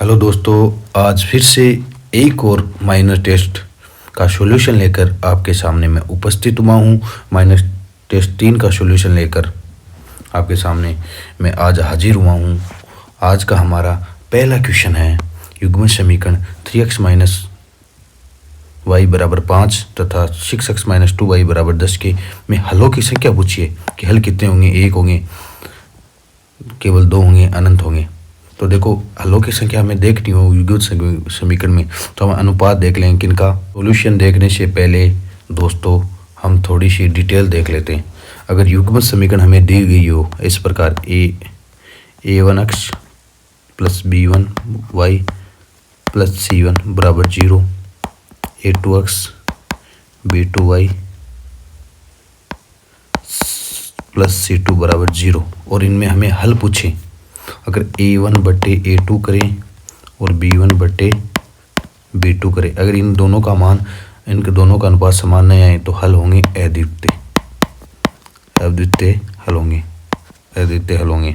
Hello दोस्तों, आज फिर से एक और माइनर टेस्ट का सॉल्यूशन लेकर आपके सामने मैं उपस्थित हुआ हूँ। माइनर टेस्ट 3 का सॉल्यूशन लेकर आपके सामने मैं आज हाजिर हुआ हूँ। आज का हमारा पहला क्वेश्चन है युग्म समीकरण 3x माइनस वाई बराबर 5 तथा 6x माइनस 2y बराबर 10 के में हलों की संख्या पूछिए कि हल कितने होंगे। एक होंगे, केवल 2 होंगे, अनंत होंगे। तो देखो, हलों की संख्या हमें देखनी हो युग्म समीकरण में, तो हम अनुपात देख लें किनका। सॉल्यूशन देखने से पहले दोस्तों हम थोड़ी सी डिटेल देख लेते हैं। अगर युग्म समीकरण हमें दी गई हो इस प्रकार a1x plus b1y plus c1 बराबर 0, a2x b2y प्लस c2 बराबर 0 और इनमें हमें हल पूछे। अगर a1 बट्टे a2 करें और b1 बट्टे b2 करें, अगर इन दोनों का मान, इनके दोनों का अनुपात समान नहीं आए तो हल होंगे अद्वितीय हल होंगे,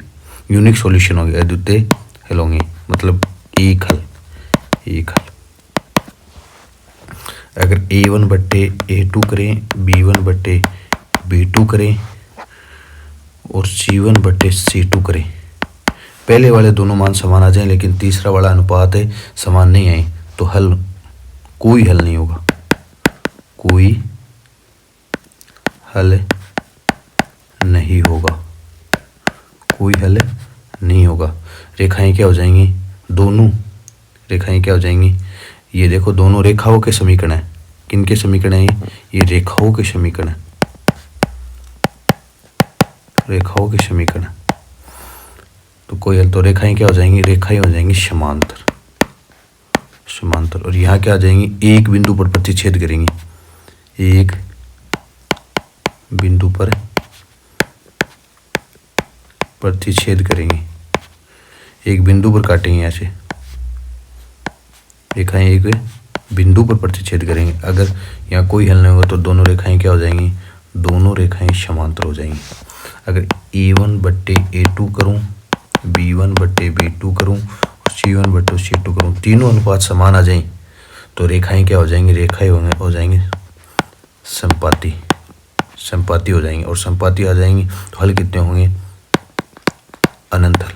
यूनिक सॉल्यूशन होंगे, अद्वितीय हल होंगे, मतलब एक हल। अगर a1 बट्टे a2 करें, b1 बट्टे b2 करें और c1 बट्टे c2 करें, पहले वाले दोनों मान समान आ जाएं लेकिन तीसरा वाला अनुपात है समान नहीं आए तो कोई हल नहीं होगा। रेखाएं क्या हो जाएंगी? दोनों रेखाएं क्या हो जाएंगी? ये देखो, दोनों रेखाओं के समीकरण है। किनके समीकरण है? ये रेखाओं के समीकरण है। तो कोई हल, तो रेखाएं क्या हो जाएंगी? रेखाएं हो जाएंगी समांतर। और यहाँ क्या आ जाएंगी? एक बिंदु पर प्रतिच्छेद करेंगी। एक बिंदु पर प्रतिच्छेद करेंगे, एक बिंदु पर काटेंगे। यहाँ से रेखाएं एक बिंदु पर प्रतिच्छेद करेंगे। अगर यहाँ कोई हल नहीं होगा तो दोनों रेखाएं क्या हो जाएंगी? दोनों रेखाएं समांतर हो जाएंगी। अगर a1 बट्टे a2 करूँ, b1 बट्टे b2 करूँ और c1 बट्टे c2 करूँ, तीनों अनुपात समान आ जाएं तो रेखाएं क्या हो जाएंगी? रेखाएं हो जाएंगी संपाती हो जाएंगी। और संपाती आ जाएंगी तो हल कितने होंगे? अनंत हल।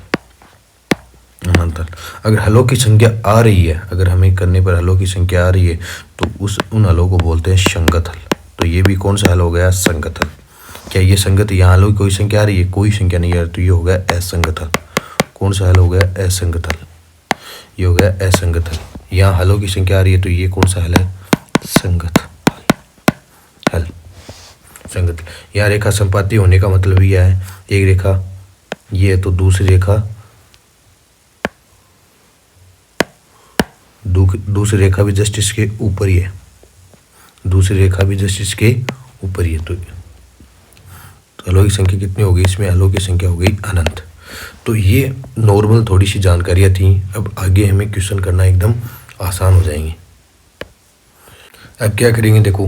अगर हलों की संख्या आ रही है, अगर हमें करने पर हलों की संख्या आ रही है तो उन हलों को बोलते हैं संगत हल। तो ये भी कौन सा हल हो गया? संगत हल। क्या ये संगत? यहाँ हलों की कोई संख्या आ रही है? कोई संख्या नहीं आ रही तो ये हो गया असंगत हल। कौन सा हल हो गया? असंगत हल। ये हो गया असंगत हल। यहाँ हलों की संख्या आ रही है तो ये कौन सा हल है? संगत हल। संगत। यहाँ रेखा संपाती होने का मतलब यह है, एक रेखा ये है तो दूसरी रेखा भी जस्ट इसके ऊपर ही है। तो हलों की संख्या कितनी होगी? इसमें हलों की संख्या हो गई अनंत। तो ये नॉर्मल थोड़ी सी जानकारियाँ थी। अब आगे हमें क्वेश्चन करना एकदम आसान हो जाएंगे। अब क्या करेंगे? देखो,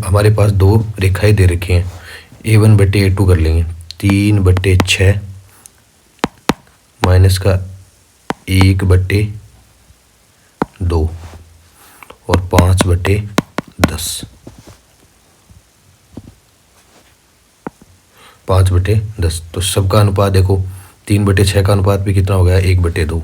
हमारे पास 2 रेखाएं दे रखी हैं। a1 बट्टे a2 कर लेंगे। 3 बट्टे 6 माइनस का 1 बट्टे 2 और 5 बट्टे 10। 5 बट्टे 10। तो सबका अनुपात देखो, 3 बट्टे 6 का अनुपात भी कितना हो गया? 1 बट्टे 2।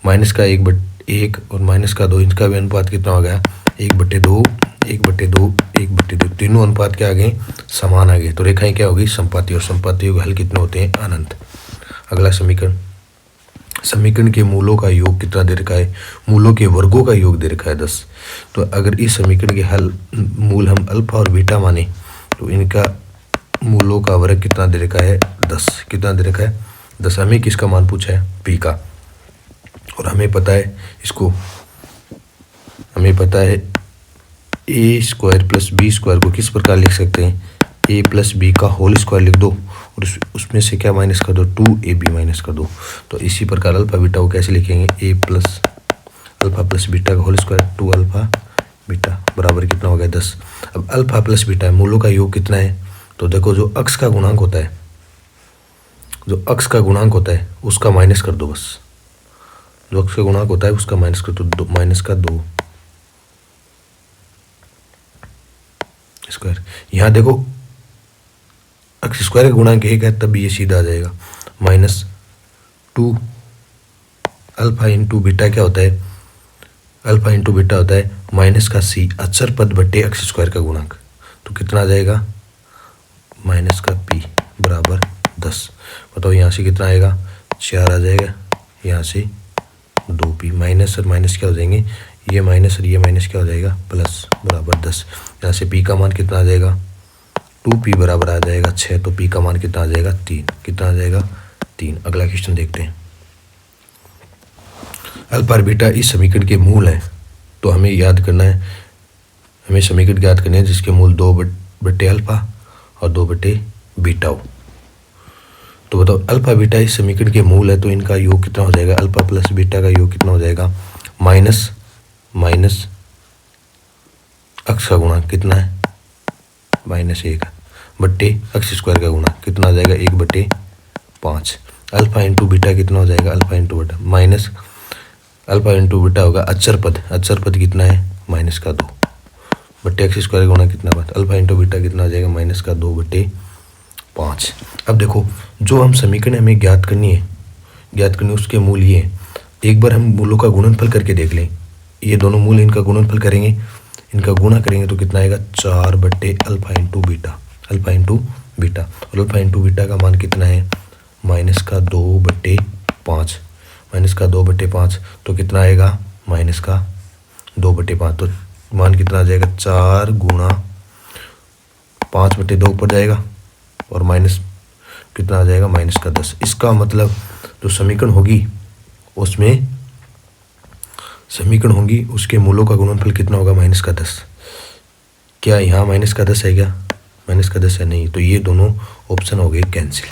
माइनस का 1 और माइनस का 2, इनका भी अनुपात कितना हो गया? 1 बट्टे 2, 1 बट्टे 2, 1 बट्टे 2। तीनों अनुपात क्या आ गए? समान आ गए। तो रेखाएं क्या होगी? संपाती। और संपातियों के हल कितने होते हैं? अनंत। अगला समीकरण के मूलों का योग कितना दे रखा है? मूलों के वर्गों का योग दे रखा है 10। तो अगर इस समीकरण के मूल हम अल्फा और बीटा माने तो इनका मूलों का वर्ग कितना दे रखा है? 10। कितना दे रखा है? 10। हमें किसका मान पूछा है? p का। और हमें पता है a square plus b square को किस प्रकार लिख सकते हैं? a प्लस b का होल स्क्वायर लिख दो और उसमें से क्या माइनस कर दो? 2ab माइनस कर दो। तो इसी प्रकार अल्फा बीटा को कैसे लिखेंगे? a plus alpha plus beta का होल स्क्वायर 2 अल्फा बीटा बराबर कितना हो गया? 10। अब अल्फा प्लस बीटा मूलों का योग कितना है? तो देखो, जो अक्ष का गुणांक होता है, जो अक्ष का गुणांक होता है उसका माइनस कर दो बस। जो अक्स का गुणांक होता है उसका माइनस कर, तो माइनस का 2 स्क्वायर। यहाँ देखो अक्स स्क्वायर का गुणांक 1 है, तब ये सीधा आ जाएगा -2 अल्फा इंटू बीटा क्या होता है, अल्फा इंटू बीटा होता है माइनस का c अचर पद बटे अक्स स्क्वायर का गुणांक। तो कितना आ जाएगा माइनस का p बराबर 10। बताओ यहाँ से कितना आएगा 4 आ जाएगा, यहाँ से 2p, माइनस और माइनस क्या हो जाएंगे, ये माइनस और ये माइनस क्या हो जाएगा प्लस बराबर 10। यहाँ से p का मान कितना आ जाएगा 2p बराबर आ जाएगा 6, तो p का मान कितना आ जाएगा 3, कितना आ जाएगा 3। अगला क्वेश्चन देखते हैं। अल्फा और बीटा इस समीकरण के मूल है, तो हमें याद करना है, हमें समीकरण याद करने हैं जिसके मूल 2 बटे अल्फा और 2 बटे बीटा हो। तो बताओ अल्फा बीटा इस समीकरण के मूल है, तो इनका योग कितना हो जाएगा, अल्फा प्लस बीटा का योग कितना हो जाएगा, माइनस माइनस अक्स का गुणांक कितना है -1 बट्टे अक्स स्क्वायर का गुणांक कितना आ जाएगा 1/5। अल्फा इंटू बीटा कितना हो जाएगा, alpha into beta minus alpha into beta होगा अचर पद कितना है -2 बट्टे एक्स स्क्वायर का गुणा कितना बात, अल्फा इंटू बीटा कितना आ जाएगा -2/5। अब देखो जो हम समीकरण हमें ज्ञात करनी उसके मूल ये हैं। एक बार हम मूलों का गुणनफल करके देख लें, ये दोनों मूल इनका गुणनफल करेंगे, इनका गुणा करेंगे तो कितना आएगा 4 बट्टे अल्फा इंटू बीटा और अल्फा इंटू बीटा का मान कितना है -2/5 तो कितना आएगा -2/5, तो मान कितना आ जाएगा 4 गुणा 5/2 ऊपर जाएगा और माइनस कितना आ जाएगा -10। इसका मतलब जो समीकरण होगी उसके मूलों का गुणनफल कितना होगा -10। क्या यहाँ -10 है, क्या -10 है, नहीं, तो ये दोनों ऑप्शन हो गए कैंसिल।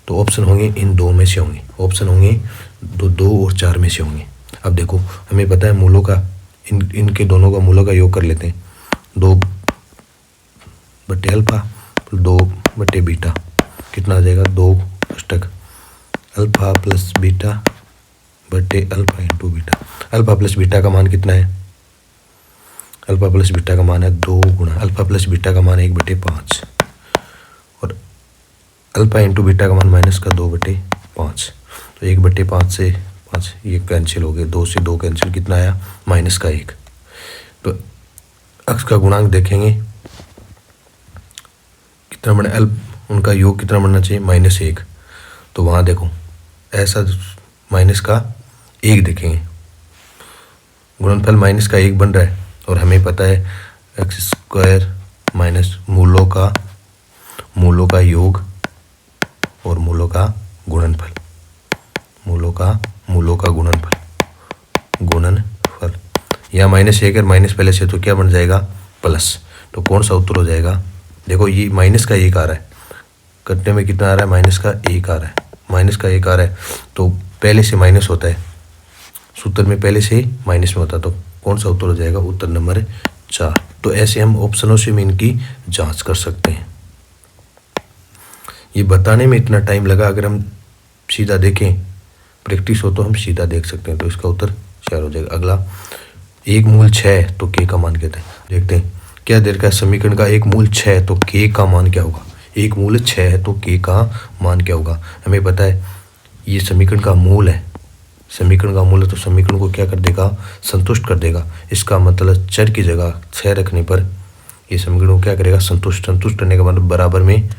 तो ऑप्शन होंगे इन 2 में से होंगे, ऑप्शन होंगे 2 और 4 में से होंगे। अब देखो हमें पता है मूलों का इनके दोनों का मूलों का योग कर लेते हैं, 2 बटे अल्फा 2 बटे बीटा कितना आ जाएगा 2 अष्टक अल्फा प्लस बीटा बटे alpha into beta. Alpha plus beta का मान कितना है, अल्फा प्लस बीटा का मान है 2 गुणा अल्फा प्लस बीटा का मान 1/5 और अल्फा इंटू बीटा का मान -2/5। तो 1/5 से 5 ये कैंसिल हो गए, 2 से 2 कैंसिल, कितना आया -1। तो अक्स का गुणांक देखेंगे कितना बने, उनका योग कितना बनना चाहिए -1। तो वहाँ देखो ऐसा -1 देखेंगे, गुणनफल -1 बन रहा है और हमें पता है एक्स स्क्वायर माइनस मूलों का योग और मूलों का गुणनफल यहाँ -1 और माइनस पहले से तो क्या बन जाएगा प्लस। तो कौन सा उत्तर हो जाएगा, देखो ये -1 आ रहा है, कटने में कितना आ रहा है -1 आ रहा है, तो पहले से माइनस होता है, सूत्र में पहले से माइनस में होता है, तो कौन सा उत्तर हो जाएगा उत्तर नंबर 4। तो ऐसे हम ऑप्शनों से भी इनकी जांच कर सकते हैं। ये बताने में इतना टाइम लगा, अगर हम सीधा देखें प्रैक्टिस हो तो हम सीधा देख सकते हैं, तो इसका उत्तर 4 हो जाएगा। अगला एक मूल 6 तो के का मान कहते हैं, देखते हैं क्या देर का समीकरण का एक मूल 6 तो के का मान क्या होगा। एक मूल 6 है तो के का मान क्या होगा, हमें पता है ये समीकरण का मूल है, तो समीकरण को क्या कर देगा संतुष्ट कर देगा। इसका मतलब चर की जगह 6 रखने पर ये समीकरण को क्या करेगा संतुष्ट करने का मतलब बराबर में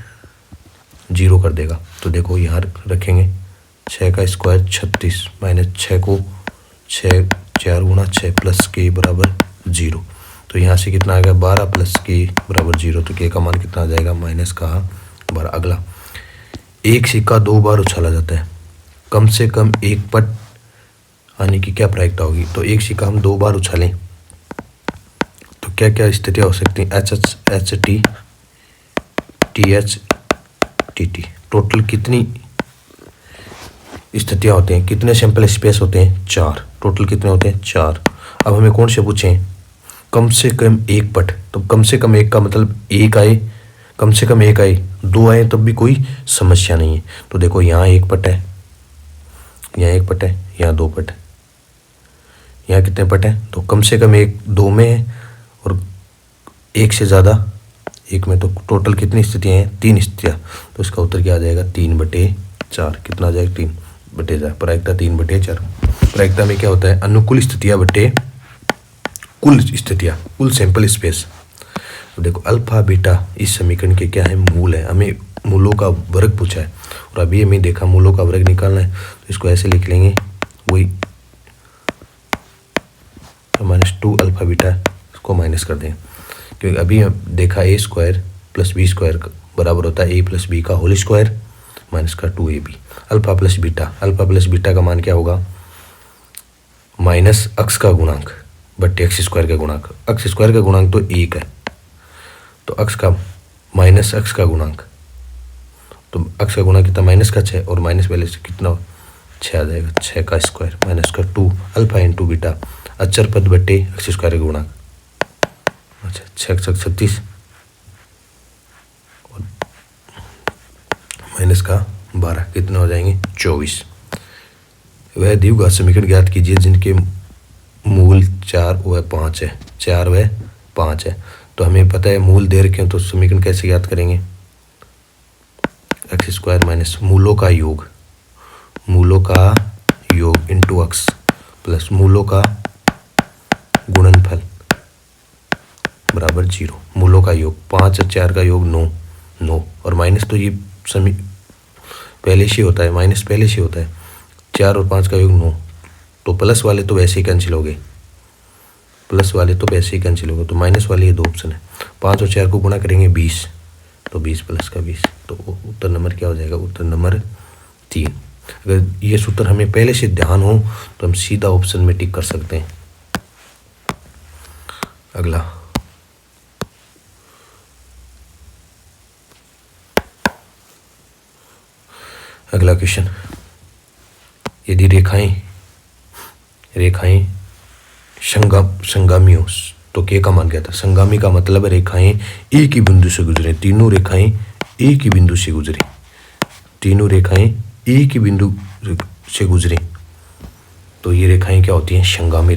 0 कर देगा। तो देखो यहाँ रखेंगे 6 का स्क्वायर 36 माइनस 6 को 4 गुणा 6 प्लस के बराबर 0। तो यहाँ से कितना आ गया 12 प्लस के बराबर 0, तो के का मान कितना आ जाएगा -12। अगला एक सिक्का 2 बार उछाला जाता है, कम से कम एक पट आने की क्या प्रायिकता होगी। तो एक सिक्का हम 2 बार उछालें तो क्या क्या स्थितियाँ हो सकती हैं, HH TH TT, टोटल कितनी स्थितियाँ होते हैं, कितने सैंपल स्पेस होते हैं 4, टोटल कितने होते हैं 4। अब हमें कौन से पूछें कम से कम एक पट, तो कम से कम एक का मतलब एक आए, कम से कम एक आए, 2 आए तब भी कोई समस्या नहीं है। तो देखो यहाँ 1 पट है, यहाँ 1 पट है, यहाँ 2 पट है, यहाँ कितने पट हैं? तो कम से कम एक 2 में है और एक से ज़्यादा एक में। तो टोटल कितनी स्थितियाँ हैं? 3 स्थितियाँ। तो इसका उत्तर क्या आ जाएगा? 3/4। कितना आ जाएगा? 3/4। प्रायिकता 3/4। प्रायिकता में क्या होता है? अनुकूल स्थितियाँ बटे कुल स्थितियाँ, कुल सैंपल स्पेस। तो देखो अल्फा बीटा इस समीकरण के क्या है? मूल है। हमें मूलों का वर्ग पूछा है और अभी हमें देखा मूलों का वर्ग निकालना है। तो इसको ऐसे लिख लेंगे, वही -2 अल्फा बीटा, इसको माइनस कर दें, क्योंकि अभी देखा a² + b² बराबर होता है a + b का होल स्क्वायर माइनस का 2ab। अल्फा प्लस बीटा का मान क्या होगा? माइनस अक्ष का गुणांक बट्टे x² का गुणांक। x² का गुणांक तो 1 है, तो अक्ष का माइनस अक्ष का गुणांक, तो अक्ष का गुणांक कितना? -6 और माइनस पहले से कितना? 6 आ जाएगा। 6 का स्क्वायर माइनस का 2 अल्फा इंटू बीटा अचर पद बट्टे x² का गुणांक। अच्छा 6 36 और माइनस का 12 कितना हो जाएंगे? 24। वह द्विघात समीकरण ज्ञात कीजिए जिनके मूल 4 व 5 है। 4 व 5 है। तो हमें पता है मूल दे रखे हैं, तो समीकरण कैसे ज्ञात करेंगे? x² माइनस मूलों का योग इंटू अक्ष प्लस मूलों का गुणनफल बराबर 0। मूलों का योग 5 और 4 का योग 9 और माइनस तो ये पहले से होता है, माइनस पहले से होता है। 4 और 5 का योग 9, तो प्लस वाले तो वैसे ही कैंसिल हो गए, तो माइनस वाले ये 2 ऑप्शन है। 5 और 4 को गुणा करेंगे 20, तो 20 + का 20, तो उत्तर नंबर क्या हो जाएगा? उत्तर नंबर 3। अगर ये सूत्र हमें पहले से ध्यान हो तो हम सीधा ऑप्शन में टिक कर सकते हैं। अगला क्वेश्चन, यदि रेखाएं संगामी हो तो के का मान क्या था? संगामी का मतलब है रेखाएं एक ही बिंदु से गुजरे। तीनों रेखाएं एक ही बिंदु से गुजरे, तो ये रेखाएं क्या होती हैं? संगामी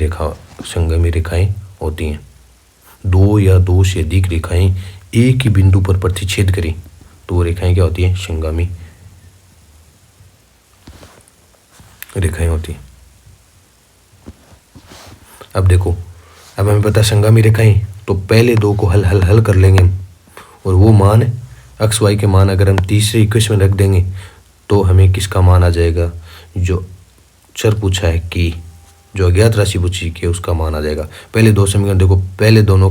रेखाएं होती हैं। 2 या 2 से अधिक रेखाएं एक ही बिंदु पर प्रतिच्छेद करें तो वो रेखाएं क्या होती हैं? संगामी रेखाएं होती हैं। अब देखो, अब हमें पता संगामी रेखाएं, तो पहले 2 को हल कर लेंगे हम, और वो मान x y के मान अगर हम तीसरे इक्वेशन में रख देंगे तो हमें किसका मान आ जाएगा? जो चर पूछा है कि, जो अज्ञात राशि पूछी कि उसका मान आ जाएगा। पहले 2 समीकरण देखो, पहले दोनों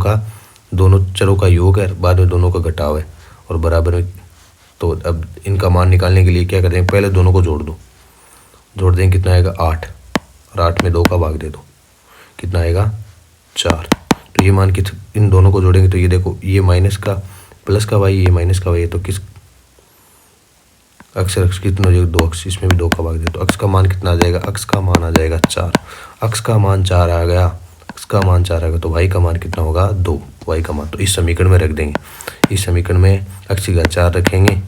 चरों का योग है, बाद में दोनों का घटाव है और बराबर में। तो अब इनका मान निकालने के लिए क्या करें? पहले दोनों को जोड़ देंगे, कितना आएगा? 8, और 8 में 2 का भाग दे दो, कितना आएगा? 4। तो ये मान इन दोनों को जोड़ेंगे तो ये देखो, ये माइनस का प्लस का y, ये माइनस का y है, तो किस अक्ष कितना हो जाएगा? 2 अक्ष, इसमें भी 2 का भाग दे। तो अक्ष का मान कितना आ जाएगा? अक्ष का मान आ जाएगा 4। अक्ष का मान 4 आ गया, तो y का मान कितना होगा? 2। y का मान तो इस समीकरण में रख देंगे। इस समीकरण में अक्ष की जगह 4 रखेंगे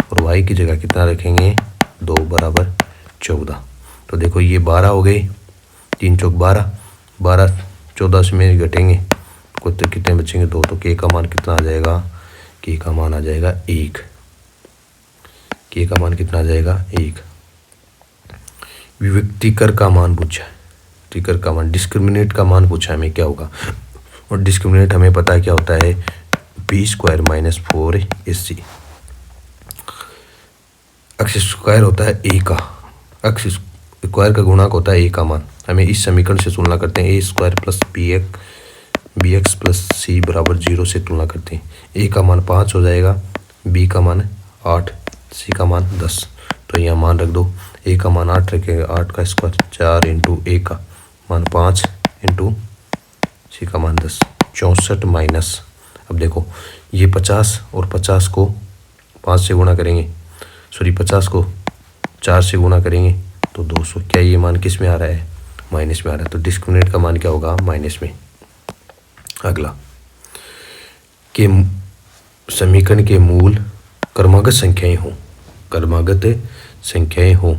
और y की जगह कितना रखेंगे? 2 बराबर 14। तो देखो ये 12 हो गई, 3 चौक 12, 14 में घटेंगे तो कितने बचेंगे? 2। तो k का मान कितना आ जाएगा? k का मान आ जाएगा 1। k का मान कितना आ जाएगा? 1। विविक्तिकर का मान पूछा है, टिकर का मान, डिस्क्रिमिनेट का मान पूछा है हमें क्या होगा? और डिस्क्रिमिनेट हमें पता है क्या होता है? b² - 4ac। अक्ष स्क्वायर होता है a का, अक्ष स्क्वायर का गुणांक होता है a का मान। हमें इस समीकरण से तुलना करते हैं, a² + bx + c बराबर 0 से तुलना करते हैं। a का मान 5 हो जाएगा, b का मान 8, c का मान 10। तो यहाँ मान रख दो, a का मान 8 रखेंगे, 8 का स्क्वायर 4 इंटू a का मान 5 इंटू c का मान 10, 64 माइनस। अब देखो ये 50 और 50 को 5 से गुणा करेंगे, 50 को 4 से गुणा करेंगे तो 200। क्या ये मान किस में आ रहा है? माइनस में आ रहा है। तो डिस्क्रिमिनेट का मान क्या होगा? माइनस में। अगला, के समीकरण के मूल क्रमागत संख्याएं हों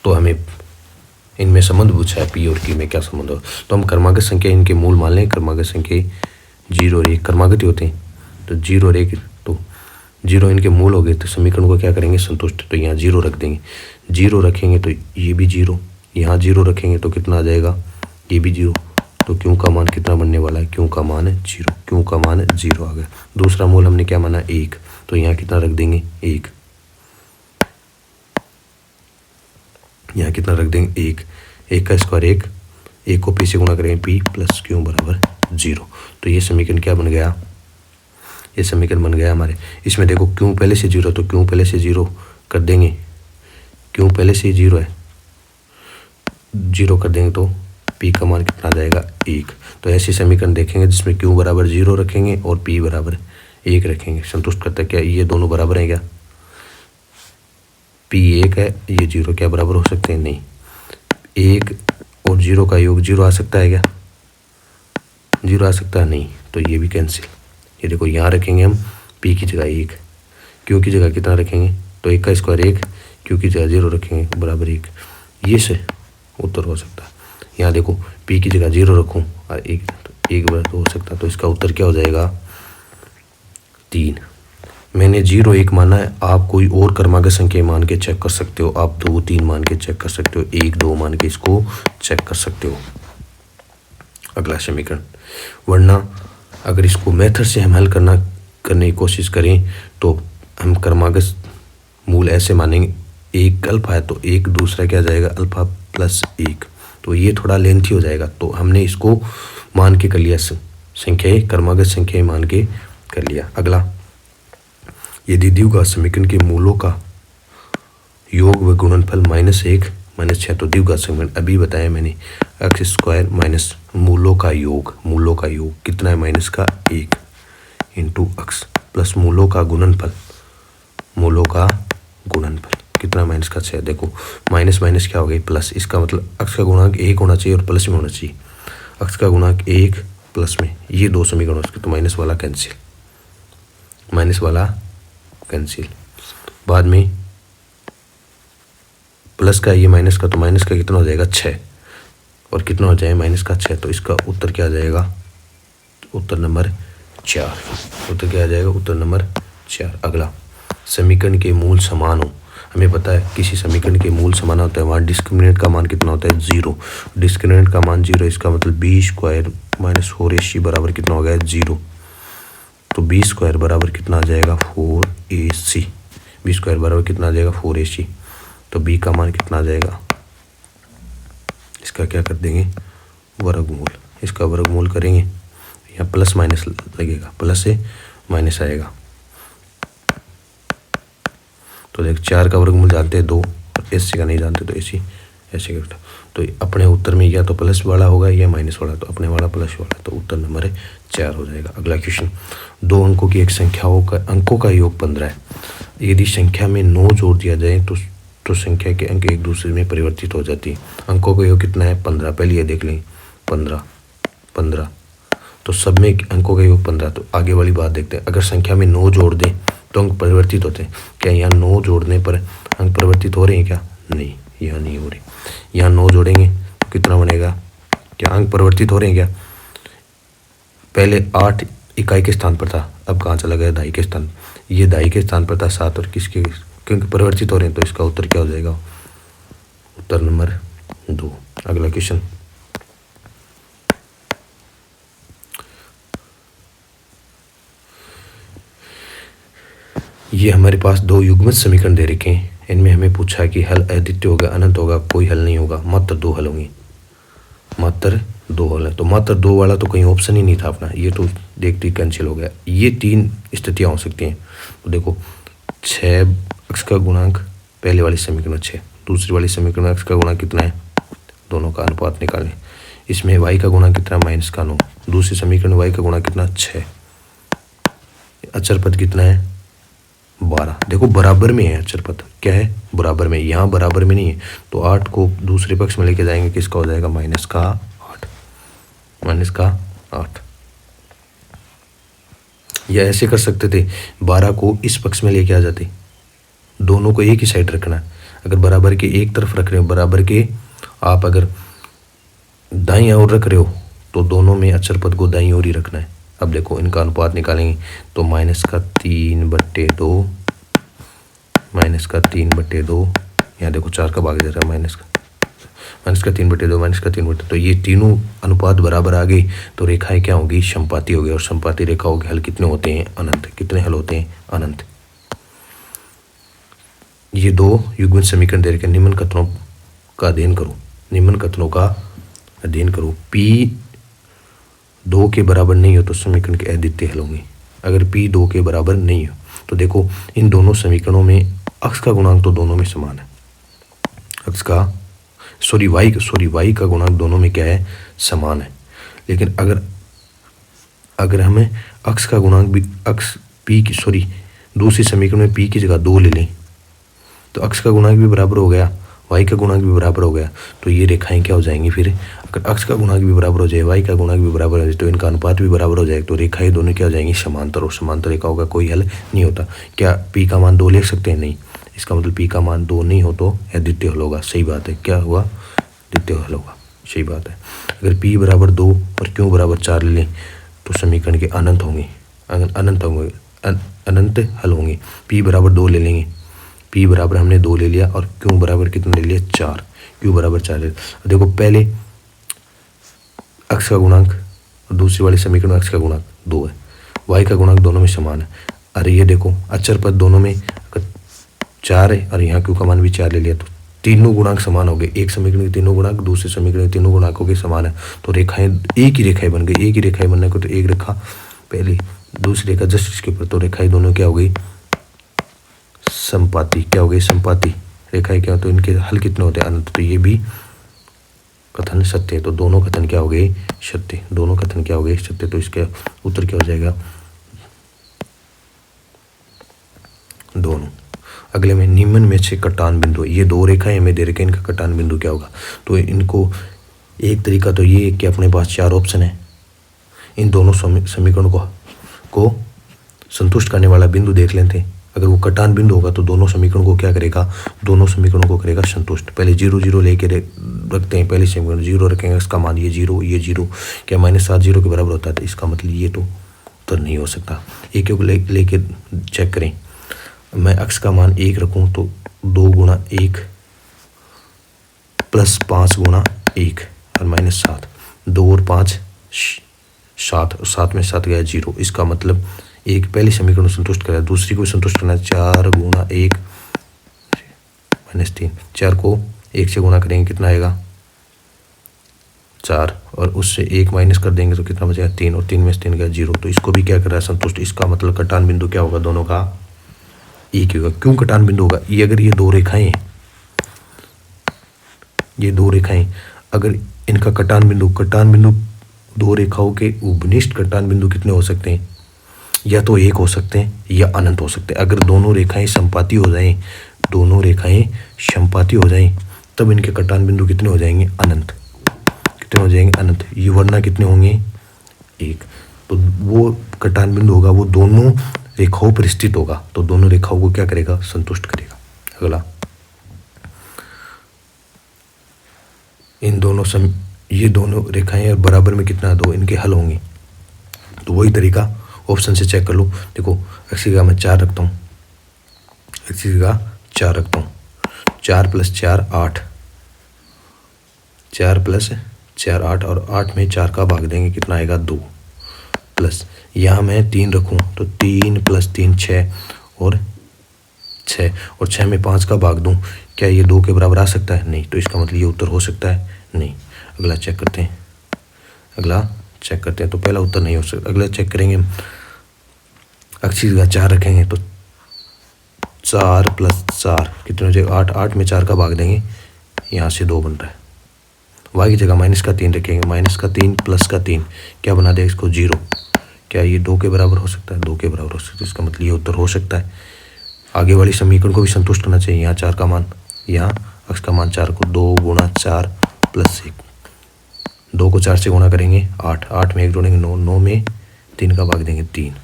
तो हमें इनमें संबंध पूछा है, पी और क्यू में क्या संबंध हो। तो हम क्रमागत संख्या इनके मूल मान लें, क्रमागत संख्या 0 और 1 क्रमागत ही होते हैं, तो 0 और 1 तो 0 इनके मूल हो गए, तो समीकरण को क्या करेंगे संतुष्ट, तो यहाँ 0 रख देंगे। 0 रखेंगे तो ये भी 0, यहाँ 0 रखेंगे तो कितना आ जाएगा, ये भी 0। तो क्यों का मान कितना बनने वाला है, क्यों का मान 0, क्यों का मान 0 आ गया। दूसरा मूल हमने क्या माना 1, तो यहाँ कितना रख देंगे 1, यहाँ कितना रख देंगे 1, 1 का स्क्वायर 1, 1 को पी से गुणा करेंगे पी प्लस क्यू बराबर 0। तो ये समीकरण क्या बन गया, ये समीकरण बन गया हमारे। इसमें देखो क्यों पहले से 0, तो क्यों पहले से 0 कर देंगे, क्यों पहले से 0 है, 0 कर देंगे तो पी का मान कितना आ जाएगा 1। तो ऐसे समीकरण देखेंगे जिसमें क्यू बराबर 0 रखेंगे और पी बराबर 1 रखेंगे, संतुष्ट करता है क्या, ये दोनों बराबर हैं क्या, पी 1 है, ये 0 क्या बराबर हो सकते हैं, नहीं। 1 और 0 का योग 0 आ सकता है क्या, 0 आ सकता है नहीं, तो ये भी कैंसिल। ये देखो यहाँ रखेंगे हम पी की जगह 1, क्यू की जगह कितना रखेंगे, तो 1 का स्क्वायर 1, क्यू की जगह 0 रखेंगे बराबर 1, ये से उत्तर हो सकता है। यहाँ देखो पी की जगह 0 रखूँ और 1, तो 1 बराबर हो सकता है, तो इसका उत्तर क्या हो जाएगा 3। मैंने 0 1 माना है, आप कोई और क्रमागत संख्या मान के चेक कर सकते हो, आप 2 3 मान के चेक कर सकते हो, 1 2 मान के इसको चेक कर सकते हो। अगला समीकरण, वरना अगर इसको मेथड से हम हल करने की कोशिश करें तो हम क्रमागत मूल ऐसे मानेंगे, एक अल्फा है तो एक दूसरा क्या जाएगा अल्फा प्लस 1, तो ये थोड़ा लेंथी हो जाएगा। तो हमने इसको मान के कर लिया, संख्याएं क्रमागत संख्याएं मान के कर लिया। अगला, यदि द्विघात समीकरण के मूलों का योग व गुणनफल -1 -6, तो द्विघात समीकरण अभी बताया मैंने, x स्क्वायर माइनस मूलों का योग कितना है -1 इंटू x प्लस मूलों का गुणनफल कितना -6। देखो माइनस माइनस क्या हो गई प्लस, इसका मतलब x का गुणांक 1 होना चाहिए और प्लस में होना चाहिए, x का गुणांक 1 प्लस में, ये दो समीकरण हो सकते, तो माइनस वाला कैंसिल। बाद में प्लस का ये माइनस का, तो माइनस का कितना हो जाएगा 6 और कितना हो जाएगा -6, तो इसका उत्तर क्या आ जाएगा, उत्तर नंबर 4। उत्तर क्या आ जाएगा, उत्तर नंबर 4। अगला, समीकरण के मूल समान हो, हमें पता है किसी समीकरण के मूल समान होता है वहाँ डिस्क्रिमिनेंट का मान कितना होता है 0, डिस्क्रिमिनेंट का मान 0, इसका मतलब b स्क्वायर माइनस 4ac बराबर कितना हो गया 0, तो b स्क्वायर बराबर कितना आ जाएगा 4ac, b स्क्वायर बराबर कितना आ जाएगा 4ac, तो b का मान कितना आ जाएगा, इसका क्या कर देंगे वर्गमूल, इसका वर्गमूल करेंगे, यहाँ प्लस माइनस लगेगा, प्लस से माइनस आएगा, तो देख 4 का वर्गमूल जानते हैं 2 और ac का नहीं जानते, तो ac ऐसे करता, तो अपने उत्तर में या तो प्लस वाला होगा या माइनस वाला, तो अपने वाला प्लस वाला, तो उत्तर नंबर 4 हो जाएगा। अगला क्वेश्चन, 2 अंकों की एक अंकों का योग 15 है, यदि संख्या में 9 जोड़ दिया जाए तो संख्या के अंक एक दूसरे में परिवर्तित हो जाती है। अंकों का योग कितना है 15, पहले ये देख लें 15, तो सब में अंकों का योग 15, तो आगे वाली बात देखते हैं, अगर संख्या में 9 जोड़ दें तो अंक परिवर्तित होते हैं, क्या यहाँ 9 जोड़ने पर अंक परिवर्तित हो रहे हैं क्या, नहीं, यहाँ नहीं हो रही। यहाँ 9 जोड़ेंगे तो कितना बनेगा, क्या अंक परिवर्तित हो रहे हैं क्या, पहले 8 इकाई के स्थान पर था, अब कहाँ चला गया दहाई के स्थान, ये दहाई के स्थान पर था 7 और किसके क्योंकि परिवर्तित हो रहे हैं, तो इसका उत्तर क्या हो जाएगा, उत्तर नंबर 2। अगला क्वेश्चन, ये हमारे पास 2 युग्मित समीकरण दे रखे हैं, इनमें हमें पूछा है कि हल अद्वितीय होगा अनंत होगा, कोई हल नहीं होगा, मात्र 2 हल होंगे, मात्र 2 हल है, तो मात्र 2 वाला तो कहीं ऑप्शन ही नहीं था अपना, ये तो देखते ही कैंसिल हो गया। ये 3 स्थितियाँ हो सकती हैं, तो देखो 6 x का गुणांक, पहले वाली समीकरण 6, दूसरी वाली समीकरण x का गुणांक कितना है, दोनों का अनुपात निकालें, इसमें y का गुणांक कितना -9, दूसरी समीकरण y का गुणांक कितना 6, अचर पद कितना है 12, देखो बराबर में है अचर पद, क्या है बराबर में, यहाँ बराबर में नहीं है, तो 8 को दूसरे पक्ष में लेके जाएंगे, किसका हो जाएगा -8, या ऐसे कर सकते थे 12 को इस पक्ष में लेके आ जाते, दोनों को एक ही साइड रखना है, अगर बराबर के एक तरफ रख रहे हो, बराबर के आप अगर दाईं ओर रख रहे हो तो दोनों में अचर पद को दाईं ओर ही रखना है। अब देखो इनका अनुपात निकालेंगे तो -3/2 -3/2, यहाँ देखो 4 का भाग दे रहा है -3/2 तो ये तीनों अनुपात बराबर आ गई तो रेखाएं क्या होगी, समपाती हो गई। और समपाती रेखाओं के हल कितने होते हैं, अनंत। कितने हल होते हैं, अनंत। ये दो युग्मित समीकरण दे रखे, निम्न कथनों का अध्ययन करो। निम्न कथनों का अध्ययन करो। P 2 के बराबर नहीं हो तो समीकरण के अद्वितीय हल होंगे। अगर P 2 के बराबर नहीं हो तो देखो इन दोनों समीकरणों में अक्ष का गुणांक तो दोनों में समान है। अक्ष का वाई का गुणांक दोनों में क्या है, समान है। लेकिन अगर हमें अक्ष का गुणांक भी दूसरे समीकरण में P की जगह 2 ले लें तो अक्ष का गुणांक भी बराबर हो गया, वाई का गुणांक भी बराबर हो गया। तो ये रेखाएं क्या हो जाएंगी फिर, अगर अक्ष का गुणांक भी बराबर हो जाए, वाई का गुणांक भी बराबर हो जाए तो इनका अनुपात भी बराबर हो जाएगा। तो रेखाएं दोनों क्या हो जाएंगी, समांतर। और समांतर रेखाओं का कोई हल नहीं होता। क्या P का मान 2 ले सकते हैं, नहीं। इसका मतलब P का मान 2 नहीं हो तो अद्वितीय हल होगा। सही बात है, क्या हुआ, द्वितीय हल होगा। सही बात है। अगर P बराबर 2 और Q बराबर 4 ले लें तो समीकरण के अनंत हल होंगे। P बराबर 2 ले लेंगे, P बराबर हमने 2 ले लिया और Q बराबर कितने ले लिया, 4। Q बराबर 4 ले। देखो पहले अक्ष का गुणांक और दूसरी वाले समीकरण में अक्ष का गुणांक 2 है, y का गुणांक दोनों में समान है। अरे ये देखो अचर पद दोनों में अगर 4 है और यहाँ Q का मान भी 4 ले लिया तो तीनों गुणांक समान हो गए। एक समीकरण के तीनों गुणांक दूसरे समीकरण के तीनों गुणांकों के समान है। तो रेखाएं एक ही रेखाएं बन गई। एक ही रेखाएं बनने को तो एक रेखा पहली दूसरी रेखा जस्ट इसके ऊपर, तो रेखाएं दोनों क्या हो गई, समपाती। क्या हो गई, समपाती रेखाएं क्या हो, तो इनके हल कितने होते हैं, अनंत। तो ये भी कथन सत्य है। तो दोनों कथन क्या हो गए, सत्य। दोनों कथन क्या हो गए, सत्य। तो इसका उत्तर क्या हो जाएगा, दोनों। अगले में निम्न में से कटान बिंदु, ये दो रेखाएं हमें दे रखे, इनका कटान बिंदु क्या होगा। तो इनको एक तरीका तो ये है कि अपने पास 4 ऑप्शन है, इन दोनों समीकरणों को संतुष्ट करने वाला बिंदु देख लेते हैं। अगर वो कटान बिंदु होगा तो दोनों समीकरणों को क्या करेगा, दोनों समीकरणों को करेगा संतुष्ट। पहले 0 0 लेके रखते हैं। पहले समीकरण 0 रखेंगे, इसका मान ये 0 क्या -7 0 के बराबर होता है। तो इसका मतलब ये तो उत्तर नहीं हो सकता। एक लेके चेक करें। मैं अक्ष का मान 1 रखूँ तो 2 गुणा 1 प्लस 5 गुणा 1 और -7, 2 और 5 7, 7 में 7 गया 0। इसका मतलब एक पहली समीकरण को संतुष्ट करेगा, दूसरी को संतुष्ट करना है। 4 गुणा 1 -3, 4 को 1 से गुणा करेंगे कितना आएगा, 4, और उससे 1 माइनस कर देंगे तो कितना बचेगा, 3, और 3 में से 3 गया 0। तो इसको भी क्या कर रहा है, संतुष्ट। इसका मतलब कटान बिंदु क्या होगा, दोनों का एक ही होगा। क्यों कटान बिंदु होगा, ये अगर ये दो रेखाएं हैं, ये दो रेखाएं, अगर इनका कटान बिंदु दो रेखाओं के उपनिष्ठ कटान बिंदु कितने हो सकते हैं, या तो एक हो सकते हैं या अनंत हो सकते हैं। अगर दोनों रेखाएं समपाती हो जाएं, दोनों रेखाएं समपाती हो जाएं, तब इनके कटान बिंदु कितने हो जाएंगे, अनंत। कितने हो जाएंगे, अनंत। ये वरना कितने होंगे, एक। तो वो कटान बिंदु होगा वो दोनों रेखाओं पर स्थित होगा, तो दोनों रेखाओं को क्या करेगा, संतुष्ट करेगा। अगला, इन दोनों ये दोनों रेखाएं और बराबर में कितना, 2, इनके हल होंगे। तो वही तरीका ऑप्शन से चेक कर लो। देखो x की जगह मैं 4 रखता हूँ, x की जगह 4 रखता हूँ। 4 + 4 8, 4 + 4 8, और 8 में 4 का भाग देंगे कितना आएगा, 2, प्लस यहाँ मैं 3 रखूँ तो 3 + 3 6 और 6, और 6 में 5 का भाग दूँ, क्या ये 2 के बराबर आ सकता है, नहीं। तो इसका मतलब ये उत्तर हो सकता है, नहीं। अगला चेक करते हैं। तो पहला उत्तर नहीं हो सकता। अगला चेक करेंगे, x की जगह 4 रखेंगे तो 4 + 4 कितने हो जाएगा, 8, 8 में 4 का भाग देंगे, यहाँ से 2 बन रहा है। y की जगह -3 रखेंगे, -3 + 3 क्या बना देगा इसको, 0। क्या ये 2 के बराबर हो सकता है, 2 के बराबर हो सकता है। इसका मतलब ये उत्तर हो सकता है। आगे वाली समीकरण को भी संतुष्ट करना चाहिए। यहाँ 4 का मान, यहाँ x का मान 4 को 2 × 4 + 1, 2 को 4 से गुणा करेंगे 8, 8 में 1 जोड़ेंगे 9, 9 में 3 का भाग देंगे 3।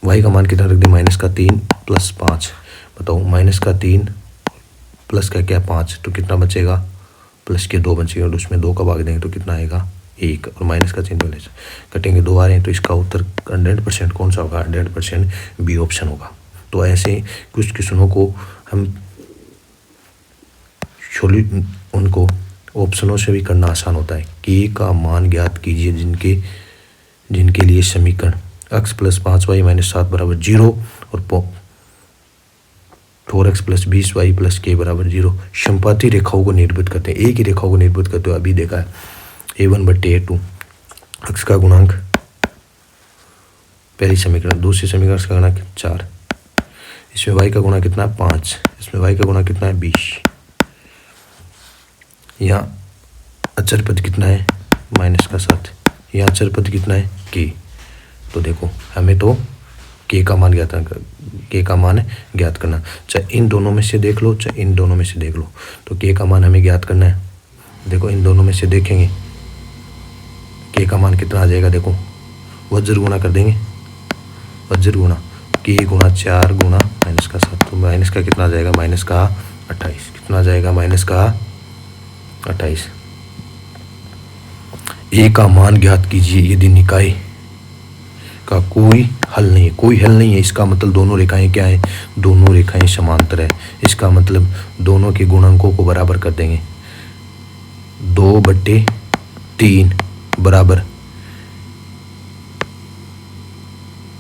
y का मान कितना रख दें, -3 + 5। बताओ, -3 प्लस का क्या 5, तो कितना बचेगा, प्लस के 2 बचेगा, और उसमें 2 का भाग देंगे तो कितना आएगा 1, और माइनस का चिन्ह वाले कटेंगे 2 आ रहे हैं, तो इसका उत्तर 100% कौन सा होगा, 100% बी ऑप्शन होगा। तो ऐसे कुछ क्वेश्चनों को हम उनको ऑप्शनों से भी करना आसान होता है। के का मान ज्ञात कीजिए जिनके लिए समीकरण x + 5y - 7 = 0 और 4x + 20y + k = 0 संपाती रेखाओं को निर्भुत करते हैं। एक ही रेखाओं को निर्भुत करते हुए अभी देखा है a1/a2 x का गुणांक पहली समीकरण, दूसरी समीकरण का गुणांक 4, इसमें y का गुणा कितना है 5, इसमें y का गुणा कितना है 20, यहाँ अचर पद कितना है -7, यहाँ अचर पद कितना है k। तो देखो हमें तो k का मान ज्ञात करना, चाहे इन दोनों में से देख लो चाहे इन दोनों में से देख लो, तो k का मान हमें ज्ञात करना है। देखो इन दोनों में से देखेंगे k का मान कितना आ जाएगा, देखो वज्र गुणा कर देंगे, वज्र गुणा k गुणा 4 गुणा -7, तो माइनस का कितना आ जाएगा, -28, कितना आ जाएगा -28। a का मान ज्ञात कीजिए यदि निकाय का कोई हल नहीं है, इसका मतलब दोनों रेखाएं क्या है, दोनों रेखाएं समांतर है, इसका मतलब दोनों के गुणांकों को बराबर कर देंगे, 2/3 बराबर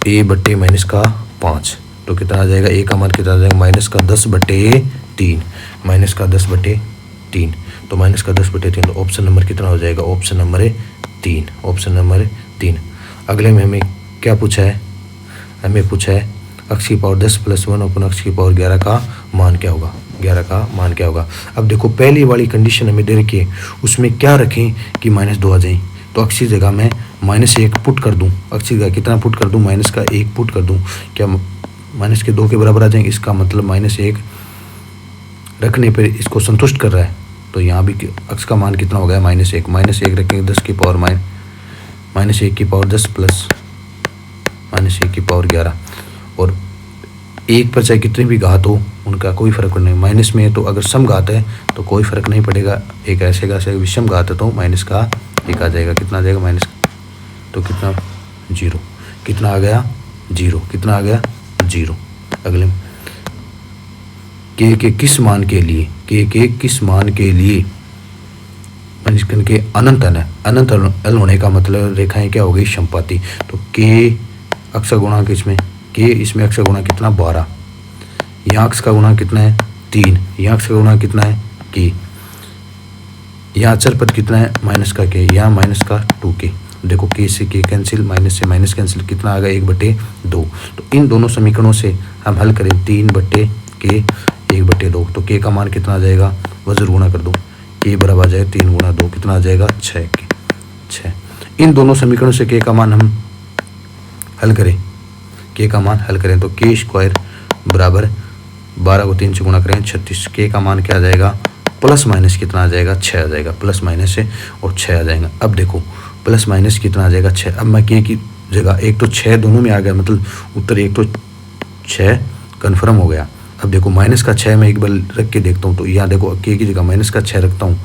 a बट्टे -5, तो कितना आ जाएगा, a का मान कितना आ जाएगा -10/3, -10/3, तो -10/3, तो ऑप्शन नंबर कितना हो जाएगा, ऑप्शन नंबर 3। अगले में हमें क्या पूछा है, हमें पूछा है x की पावर 10 + 1 अपन x की पावर 11 का मान क्या होगा, 11 का मान क्या होगा। अब देखो पहली वाली कंडीशन हमें दे रखी है, उसमें क्या रखें कि -2 आ जाए, तो x की जगह मैं -1 पुट कर दूं, x की जगह कितना पुट कर दूं, -1 पुट कर दूं, क्या -2 के बराबर आ जाएंगे, इसका मतलब -1 रखने पर इसको संतुष्ट कर रहा है, तो यहाँ भी x का मान कितना हो गया, -1 रखेंगे 10 की पावर -1 की पावर 10 प्लस -1 की पावर 11, और एक पर चाहे कितनी भी घात हो उनका कोई फर्क नहीं, माइनस में है तो अगर सम घात है तो कोई फर्क नहीं पड़ेगा, एक ऐसे का ऐसे विषम घात है तो माइनस का एक आ जाएगा, कितना आ जाएगा माइनस, तो कितना 0, कितना आ गया 0, कितना आ गया 0। अगले के किस मान के लिए, के किस मान के लिए पंचकन के अनंत अल होने का मतलब रेखाएं क्या हो गई, संपाती, तो के अक्ष का गुणांक इसमें अक्ष का गुणांक कितना 12, यहाँ अक्ष का गुणांक कितना है 3, यहाँ अक्ष का गुणांक कितना है के, यहाँ अचर पद कितना है माइनस का के, यहाँ माइनस का 2k, देखो के से के कैंसिल, माइनस से माइनस कैंसिल, कितना आ गया 1/2। तो इन दोनों समीकरणों से हम हल करें 3/k 1/2, तो k का मान कितना आ जाएगा, वज्र गुणा कर दो, k बराबर आ जाएगा 3 × 2, कितना आ जाएगा 6। इन दोनों समीकरणों से k का मान हम हल करें, तो k² बराबर 12 को 3 से गुणा करें 36, k का मान क्या आ जाएगा, प्लस माइनस कितना आ जाएगा 6 आ जाएगा, प्लस माइनस से और 6 आ जाएगा। अब देखो प्लस माइनस कितना आ जाएगा 6, अब मैं k की जगह एक तो 6 दोनों में आ गया, मतलब उत्तर एक तो 6 कन्फर्म हो गया। अब देखो माइनस का 6 मैं एक बार रख के देखता हूँ, तो यहाँ देखो k की जगह माइनस का 6 रखता हूँ,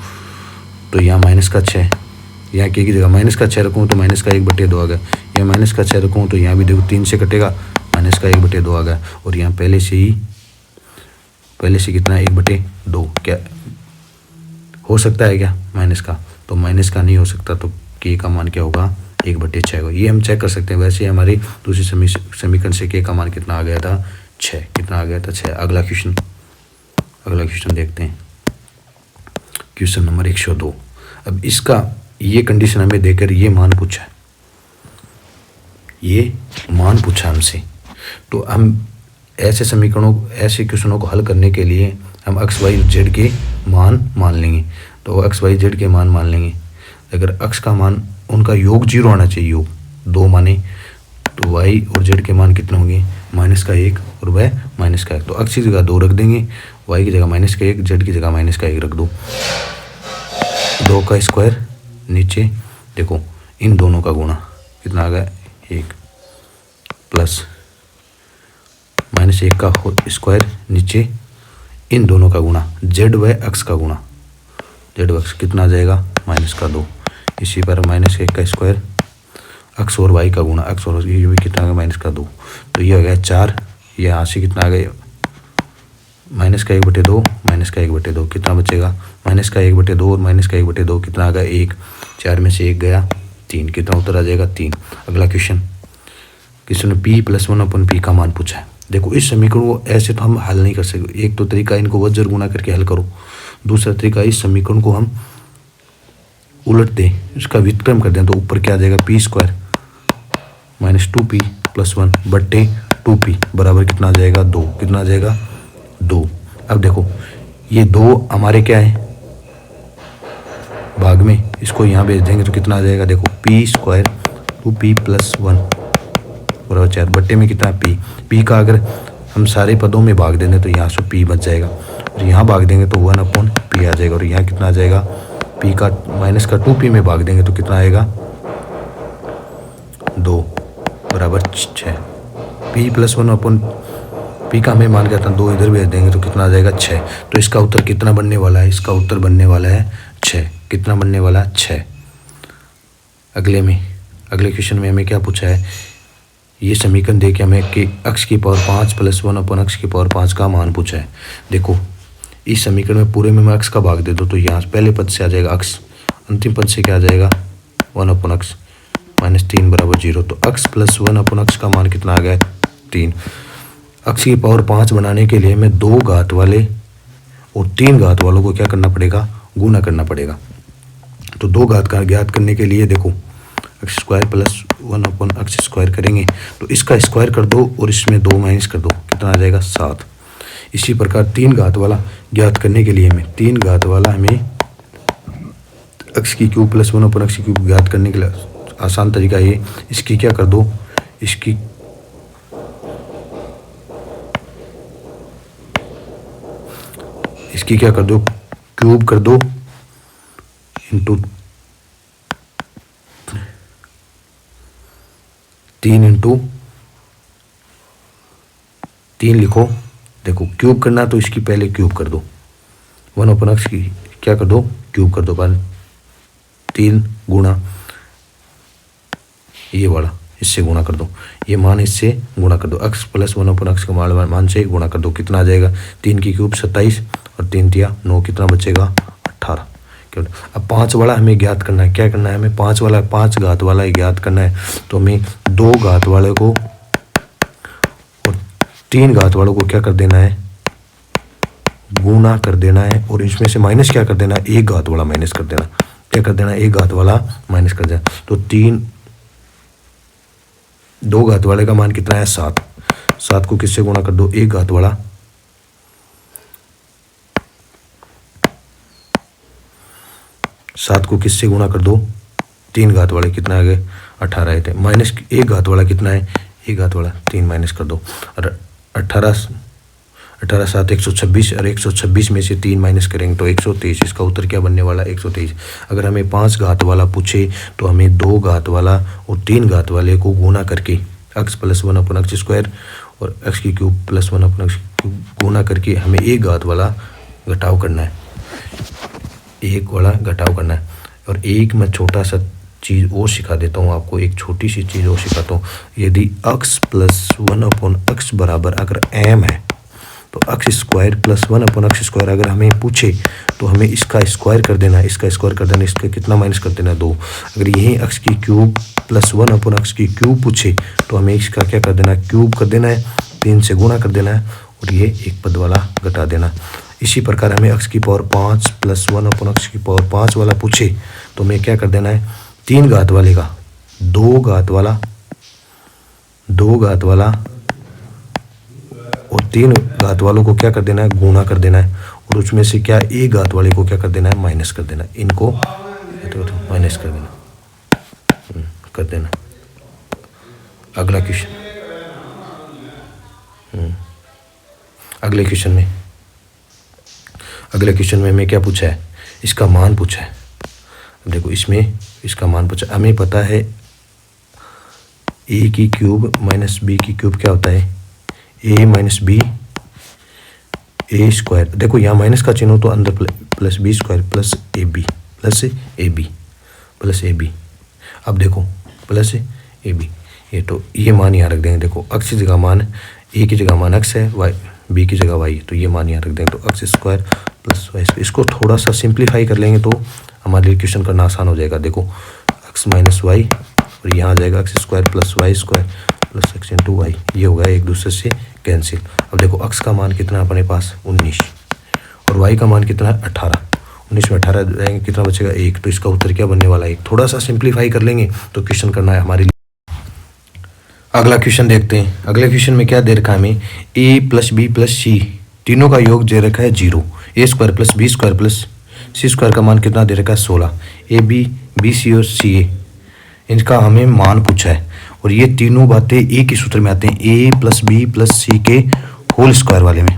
तो यहाँ माइनस का 6, यहाँ k की जगह माइनस का 6 रखूँ तो माइनस का 1/2 आ गया, यहाँ माइनस का 6 रखूँ तो यहाँ भी देखो 3 से कटेगा, माइनस का 1/2 आ गया, और यहाँ पहले से कितना 1/2 क्या हो सकता है क्या माइनस का, तो माइनस का नहीं हो सकता, तो k का मान क्या होगा 1/6 होगा। ये हम चेक कर सकते हैं। वैसे हमारी दूसरी समीकरण से k का मान कितना आ गया था 6, कितना आ गया था 6। अगला क्वेश्चन देखते हैं, क्वेश्चन नंबर 102। अब इसका ये कंडीशन हमें देकर ये मान पूछा हमसे, तो हम ऐसे क्वेश्चनों को हल करने के लिए हम x y z के मान लेंगे, तो x y z के मान लेंगे। अगर x का मान उनका योग 0 आना चाहिए, योग 2 माने, तो y और z के मान कितने होंगे -1 और वह -1, तो x की जगह 2 रख देंगे, y की जगह -1, z की जगह -1 रख दो, 2 का स्क्वायर नीचे, देखो इन दोनों का गुणा कितना आ गया 1 प्लस -1 का स्क्वायर नीचे इन दोनों का गुणा, जेड व एक्स का गुणा, जेड व एक्स कितना आ जाएगा -2। इसी पर -1 का स्क्वायर, एक्स और वाई का गुणा, एक्स और ये भी कितना आ गया -2। तो ये हो गया 4, ये यहाँ से कितना आ गया -1/2, -1/2 कितना बचेगा -1/2 और -1/2 कितना आ गया 1, 4 में से 1 गया 3, कितना उत्तर आ जाएगा 3। अगला क्वेश्चन, किसी ने p+1/p का मान पूछा है। देखो इस समीकरण को ऐसे तो हम हल नहीं कर सकते। एक तो तरीका इनको वज्र गुणा करके हल करो, दूसरा तरीका इस समीकरण को हम उलट दें, इसका व्युत्क्रम कर दें, तो ऊपर क्या आ जाएगा p² -2p + 1/2p बराबर कितना आ जाएगा 2, कितना आ जाएगा 2। अब देखो ये 2 हमारे क्या है भाग में, इसको यहाँ भेज देंगे तो कितना आ जाएगा, देखो p² 2p + 1 बराबर 4, बट्टे में कितना p का अगर हम सारे पदों में भाग देंगे तो यहाँ से p बच जाएगा, और यहाँ भाग देंगे तो 1/p आ जाएगा, और यहाँ कितना आ जाएगा p का -2p में भाग देंगे तो कितना आएगा 2 बराबर 6। p + 1/p का हमें मान कहता है 2, इधर भेज देंगे तो कितना आ जाएगा 6। तो इसका उत्तर कितना बनने वाला है, इसका उत्तर बनने वाला है 6। कितना बनने वाला है 6। अगले क्वेश्चन में हमें क्या पूछा है, ये समीकरण देके हमें कि x की पावर 5 + 1/x की पावर 5 का मान पूछा है। देखो इस समीकरण में पूरे में मैं x का भाग दे दो तो यहाँ पहले पद से आ जाएगा x, अंतिम पद से क्या आ जाएगा 1/x -3 बराबर 0। तो x + 1/x का मान कितना आ गया 3। x की पावर 5 बनाने के लिए हमें 2 घात वाले और 3 घात वालों को क्या करना पड़ेगा, गुणा करना पड़ेगा। तो 2 घात का ज्ञात करने के लिए देखो x² + 1/x² करेंगे तो इसका स्क्वायर कर दो और इसमें 2 माइनस कर दो, कितना आ जाएगा 7। इसी प्रकार 3 घात वाला ज्ञात करने के लिए हमें 3 घात वाला हमें x³ + 1/x³ ज्ञात करने के लिए आसान तरीका ये, इसकी क्या कर दो, इसकी क्या कर दो, क्यूब कर दो इंटू 3 इंटू 3 लिखो। देखो क्यूब करना तो इसकी पहले क्यूब कर दो, 1/x की क्या कर दो क्यूब कर दो, बाद 3 गुणा ये वाला इससे गुणा कर दो, ये मान इससे गुणा कर दो, x + 1/x का मान से गुणा कर दो, कितना आ जाएगा 3 की क्यूब 27 और 3 × 9 कितना बचेगा 18। अब 5 वाला हमें ज्ञात करना है, क्या करना है हमें 5 घात वाला ही ज्ञात करना है। तो हमें 2 घात वाले को और 3 घात वालों को क्या कर देना है, गुणा कर देना है, और इसमें से माइनस क्या कर देना है, 1 घात वाला माइनस कर देना, क्या कर देना 1 घात वाला माइनस कर देना। तो 2 घात वाले का मान कितना है 7, 7 को किससे गुणा कर दो 1 घात वाला, 7 को किससे गुणा कर दो 3 घात वाले, कितना आ गए 18 आए थे, माइनस 1 घात वाला कितना है 1 घात वाला 3 माइनस कर दो, और 18 7 126, और 126 में से 3 माइनस करेंगे तो 123। इसका उत्तर क्या बनने वाला 123। अगर हमें 5 घात वाला पूछे तो हमें 2 घात वाला और 3 घात वाले को गुणा करके x + 1/x² और x³ + 1/x³ गुणा करके हमें 1 घात वाला घटाव करना है, 1 वाला घटाव करना है। और एक मैं छोटा सा चीज़ और सिखा देता हूँ आपको, एक छोटी सी चीज़ और सिखाता हूँ। यदि x + 1/x बराबर अगर m है तो x² + 1/x² अगर हमें पूछे तो हमें इसका स्क्वायर कर देना है, इसका स्क्वायर कर देना, इसका कितना माइनस कर देना 2। अगर यही x³ + 1/x³ पूछे तो हमें इसका क्या कर देना है, क्यूब कर देना है, 3 से गुणा कर देना है, और ये एक पद वाला घटा देना। इसी प्रकार हमें x की पावर 5 + 1/x² वाला पूछे तो हमें क्या कर देना है, 3 घात वाले का 2 घात वाला और 3 घात वालों को क्या कर देना है, गुणा कर देना है, और उसमें से क्या 1 घात वाले को क्या कर देना है, माइनस कर देना है, इनको माइनस कर देना। अगला क्वेश्चन, अगले क्वेश्चन में हमें क्या पूछा है, इसका मान पूछा है। अब देखो इसमें इसका मान पूछा, हमें पता है a की क्यूब - b की क्यूब क्या होता है, a - b ए स्क्वायर, देखो यहाँ माइनस का चिन्ह हो तो अंदर plus B square plus A B plus A B plus A B. अब देखो प्लस ए बी, ये तो ये मान यहाँ रख देंगे। देखो एक्स की जगह मान, ए की जगह मान एक्स है, वाई बी की जगह वाई है, तो ये मान यहाँ रख देंगे। तो X square plus Y square, इसको थोड़ा सा सिंप्लीफाई कर लेंगे तो हमारे लिए क्वेश्चन करना आसान हो जाएगा। देखो एक्स माइनस वाई और यहाँ आ जाएगा X square plus Y square plus X into Y, ये हो गया एक दूसरे से कैंसिल। अब देखो एक्स का मान कितना अपने पास 19 और वाई का मान कितना है 18, 19 में 18 जाएंगे कितना बचेगा 1, तो इसका उत्तर क्या बनने वाला है 1। थोड़ा सा सिंप्लीफाई कर लेंगे तो क्वेश्चन करना है हमारे लिए। अगला क्वेश्चन देखते हैं। अगले क्वेश्चन में क्या दे रखा है हमें, A plus B plus C तीनों का योग दे रखा है 0, A square plus B square plus C square का मान कितना दे रखा है 16, ए बी सी और सी ए इनका हमें मान पूछा है। और ये तीनों बातें एक ही सूत्र में आते हैं, ए प्लस बी प्लस सी के होल स्क्वायर वाले में।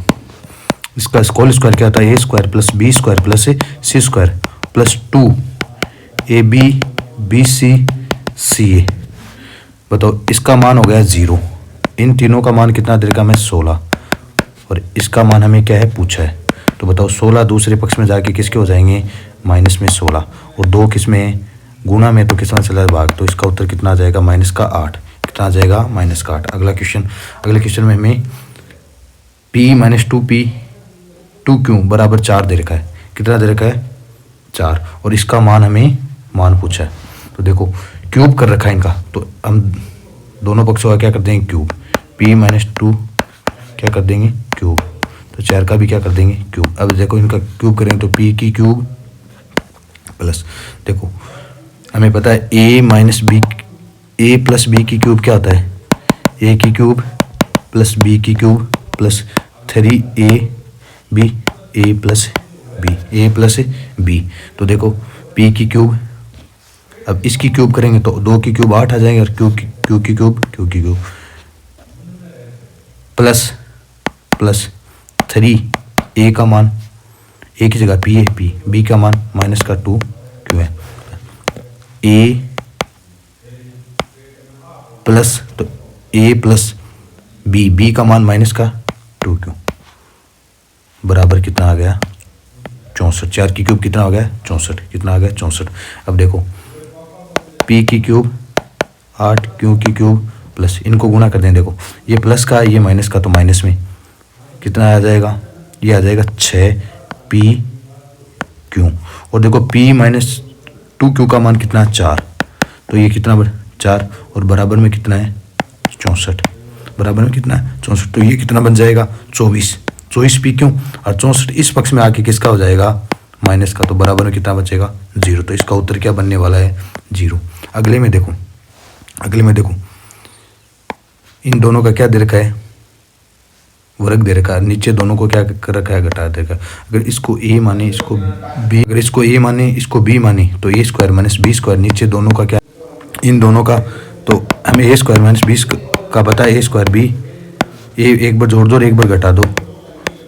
इसका होल स्क्वायर क्या होता है, A square plus B square plus C square plus 2 A B C C A. बताओ इसका मान हो गया 0, इन तीनों का मान कितना दे रखा हमें 16 और इसका मान हमें क्या है पूछा है। तो बताओ 16 दूसरे पक्ष में जाके किसके हो जाएंगे माइनस में 16 और 2 किस में गुणा में, तो कितना चला भाग, तो इसका उत्तर कितना आ जाएगा माइनस का 8, कितना आ जाएगा माइनस का 8। अगला क्वेश्चन, अगले क्वेश्चन में हमें p माइनस 2p 2q बराबर 4 दे रखा है, कितना दे रखा है 4 और इसका मान हमें मान पूछा है। तो देखो क्यूब कर रखा है इनका, तो हम दोनों पक्षों का क्या कर देंगे क्यूब, p माइनस 2 क्या कर देंगे क्यूब, तो 4 का भी क्या कर देंगे क्यूब। अब देखो इनका क्यूब करेंगे तो p की क्यूब प्लस, देखो हमें पता है a minus B, A plus B की क्यूब क्या होता है a की क्यूब प्लस b की cube plus 3ab a plus b। तो देखो p की क्यूब, अब इसकी क्यूब करेंगे तो 2 की क्यूब 8 आ जाएंगे और q की क्यूब प्लस 3 a का मान, a की जगह p है, b का मान माइनस का 2 q है, a प्लस तो a प्लस b का मान माइनस का 2q बराबर कितना आ गया 64। 4 की क्यूब कितना आ गया 64, कितना आ गया 64। अब देखो p की क्यूब 8 q की क्यूब प्लस, इनको गुणा कर दें, देखो ये प्लस का ये माइनस का, तो माइनस में कितना आ जाएगा, ये आ जाएगा 6pq और देखो p माइनस 2q का मान कितना 4, तो ये कितना 4 और बराबर में कितना है 64, बराबर में कितना है 64, तो ये कितना बन जाएगा 24 पी क्यों और 64 इस पक्ष में आके किसका हो जाएगा माइनस का, तो बराबर में कितना बचेगा 0, तो इसका उत्तर क्या बनने वाला है 0। अगले में देखो इन दोनों का क्या दे रखा है वर्ग दे रखा है, नीचे दोनों को क्या कर रखा है घटा दे रखा है। अगर इसको a माने इसको b, अगर इसको a माने इसको b माने तो a square minus B square, नीचे दोनों का क्या इन दोनों का, तो हमें a स्क्वायर माइनस बी का पता है, a स्क्वायर b, एक बार जोड़ दो और एक बार घटा दो,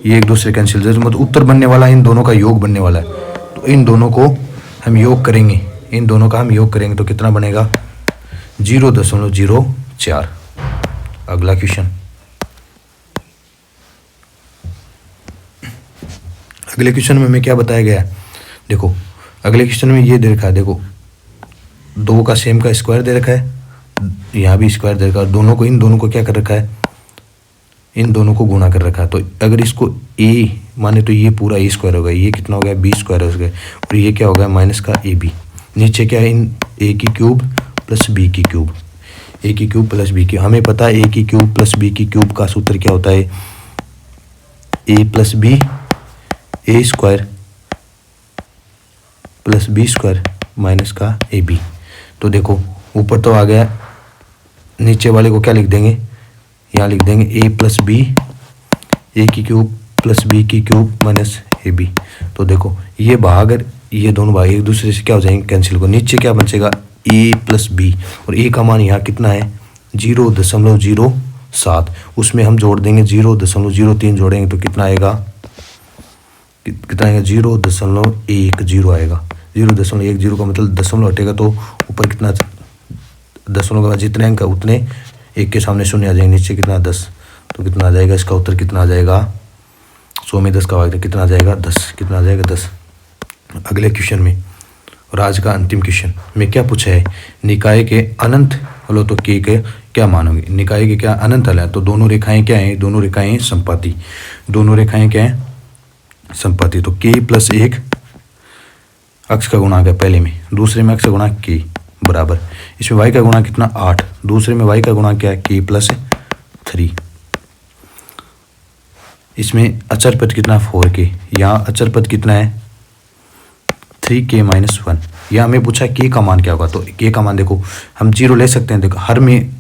ये एक दूसरे कैंसिल, मतलब उत्तर बनने वाला इन दोनों का योग बनने वाला है। तो इन दोनों को हम योग करेंगे, तो कितना बनेगा 0.04। अगला क्वेश्चन, अगले क्वेश्चन में हमें क्या बताया गया है, देखो अगले क्वेश्चन में ये दे रखा है, देखो 2 का सेम का स्क्वायर दे रखा है, यहाँ भी स्क्वायर दे रखा है, दोनों को इन दोनों को क्या कर रखा है, इन दोनों को गुणा कर रखा है। तो अगर इसको a माने तो ये पूरा a स्क्वायर होगा, ये कितना हो गया b स्क्वायर हो गया और ये क्या होगा माइनस का ab, नीचे क्या है इन a की क्यूब प्लस b की क्यूब, a की क्यूब प्लस b की, हमें पता है a की क्यूब प्लस b की क्यूब का सूत्र क्या होता है a plus b a square plus b square minus का ab। तो देखो ऊपर तो आ गया, नीचे वाले को क्या लिख देंगे, यहाँ लिख देंगे a प्लस बी ए की क्यूब प्लस बी की क्यूब माइनस ए बी। तो देखो ये भाग, ये दोनों भाग एक दूसरे से क्या हो जाएंगे कैंसिल को, नीचे क्या बचेगा a प्लस बी और a का मान यहाँ कितना है 0.07, उसमें हम जोड़ देंगे 0.03 जोड़ेंगे तो कितना आएगा 0.10 आएगा। 0.10 का मतलब दशमलव हटेगा तो ऊपर कितना, दशमलव के बाद जितने अंक उतने एक के सामने शून्य आ जाएंगे, नीचे कितना 10, तो कितना आ जाएगा, इसका उत्तर कितना आ जाएगा 100 में 10 का भाग दें कितना आ जाएगा 10, कितना आ जाएगा 10। अगले क्वेश्चन में और आज का अंतिम क्वेश्चन में क्या पूछा है, निकाय के अनंत हलो तो के क्या मानोगे, निकाय के क्या अनंत हल है। तो दोनों रेखाएं क्या हैं, दोनों रेखाएं संपाती, दोनों रेखाएं क्या हैं संपाती। तो के प्लस 1 अक्ष का गुणांक है पहले में, दूसरे में अक्ष का गुणांक के बराबर, इसमें y का गुणांक कितना 8, दूसरे में y का गुणांक क्या है के प्लस 3, इसमें अचर पद कितना 4k, यहाँ अचर पद कितना है 3k माइनस 1। यहाँ हमें पूछा के का मान क्या होगा, तो के का मान देखो हम 0 ले सकते हैं। देखो हर में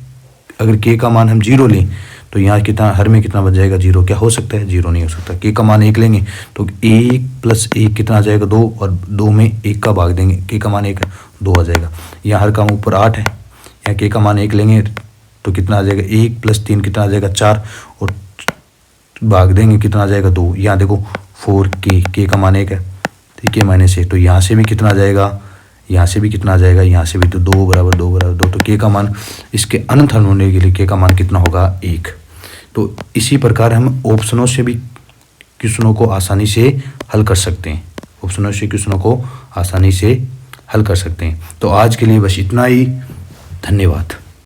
अगर के का मान हम 0 लें तो यहाँ कितना हर में कितना बच जाएगा 0, क्या हो सकता है 0 नहीं हो सकता। के का मान 1 लेंगे तो 1 प्लस 1 कितना आ जाएगा 2, और 2 में 1 का भाग देंगे, के का मान 1 है 2 आ जाएगा। यहाँ हर का ऊपर 8 है, यहाँ के का मान 1 लेंगे तो कितना आ जाएगा 1 प्लस 3 कितना आ जाएगा 4, और भाग देंगे कितना आ जाएगा 2। यहाँ देखो 4k, के का मान 1 है, ठीक है माइनस 1, तो यहाँ से भी कितना आ जाएगा, यहाँ से भी कितना आ जाएगा, यहाँ से भी तो 2 बराबर 2 बराबर 2। तो के का मान इसके अनंत हल होने के लिए के का मान कितना होगा 1। तो इसी प्रकार हम ऑप्शनों से भी क्वेश्चनों को आसानी से हल कर सकते हैं, ऑप्शनों से क्वेश्चनों को आसानी से हल कर सकते हैं। तो आज के लिए बस इतना ही, धन्यवाद।